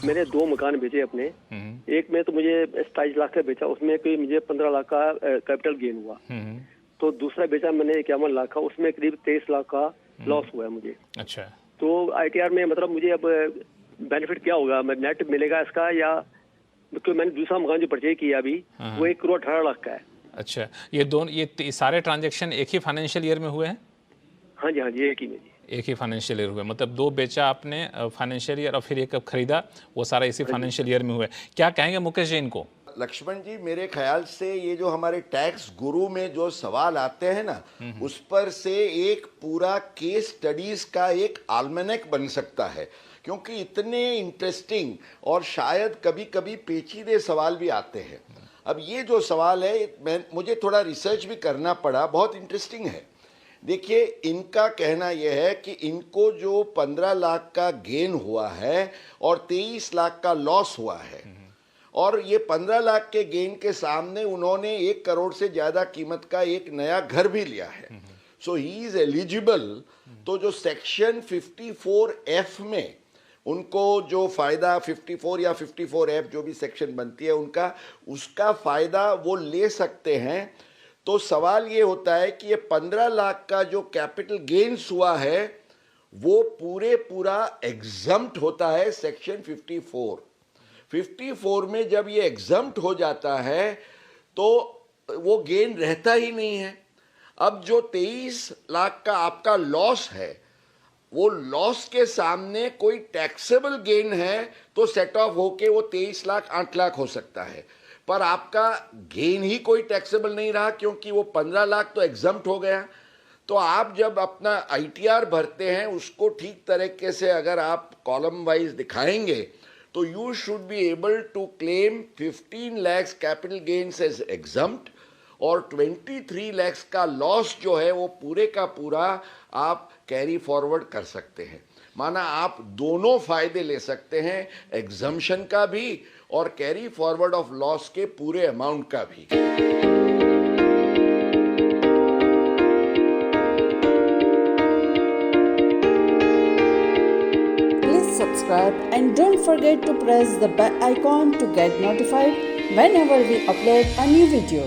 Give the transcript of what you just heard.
मैंने 2 मकान बेचे अपने। एक में तो मुझे 27 लाख का बेचा, उसमें कोई मुझे 15 लाख का कैपिटल गेन हुआ। तो दूसरा बेचा मैंने 51 लाख का, उसमें करीब 23 लाख का लॉस हुआ है मुझे। अच्छा, तो ITR में मतलब मुझे अब बेनिफिट क्या होगा, मैं नेट मिलेगा इसका, या तो मैंने दूसरा मकान जो परचेज किया अभी वो 1 करोड़ 18 लाख का है। अच्छा, ये सारे ट्रांजैक्शन एक ही फाइनेंशियल ईयर में हुए हैं? हाँ जी, हाँ जी, एक ही में जी। एक ही फाइनेंशियल ईयर हुए, मतलब 2 बेचा आपने फाइनेंशियल ईयर और फिर एक खरीदा, वो सारा इसी फाइनेंशियल ईयर में हुए। क्या कहेंगे मुकेश जी इनको? लक्ष्मण जी, मेरे ख्याल से ये जो हमारे टैक्स गुरु में जो सवाल आते हैं ना, उस पर से एक पूरा केस स्टडीज का एक आल्मेनेक बन सकता है, क्योंकि इतने इंटरेस्टिंग और शायद कभी कभी पेचीदे सवाल भी आते हैं। अब ये जो सवाल है, मुझे थोड़ा रिसर्च भी करना पड़ा, बहुत इंटरेस्टिंग है। देखिए, इनका कहना यह है कि इनको जो 15 लाख का गेन हुआ है और 23 लाख का लॉस हुआ है, और ये 15 लाख के गेन के सामने उन्होंने 1 करोड़ से ज्यादा कीमत का एक नया घर भी लिया है। सो ही इज एलिजिबल। तो जो सेक्शन 54F में उनको जो फायदा 54 या 54F जो भी सेक्शन बनती है उनका, उसका फायदा वो ले सकते हैं। तो सवाल ये होता है कि ये 15 लाख का जो कैपिटल गेन्स हुआ है वो पूरा एग्जम्प्ट होता है सेक्शन 54 में। जब ये एग्जम्प्ट हो जाता है तो वो गेन रहता ही नहीं है। अब जो 23 लाख का आपका लॉस है, वो लॉस के सामने कोई टैक्सेबल गेन है तो सेट ऑफ होके वो 23 लाख 8 लाख हो सकता है, पर आपका गेन ही कोई टैक्सेबल नहीं रहा, क्योंकि वो 15 लाख तो एग्जम्प्ट हो गया। तो आप जब अपना ITR भरते हैं उसको ठीक तरीके से अगर आप कॉलम वाइज दिखाएंगे तो you should be able to claim 15 lakhs capital gains as exempt, और 23 lakhs का लॉस जो है वो पूरे का पूरा आप कैरी फॉरवर्ड कर सकते हैं। माना आप दोनों फायदे ले सकते हैं, एग्जम्पशन का भी और कैरी फॉरवर्ड ऑफ लॉस के पूरे अमाउंट का भी। Please subscribe and don't forget to press the bell icon to get notified whenever we upload a new video.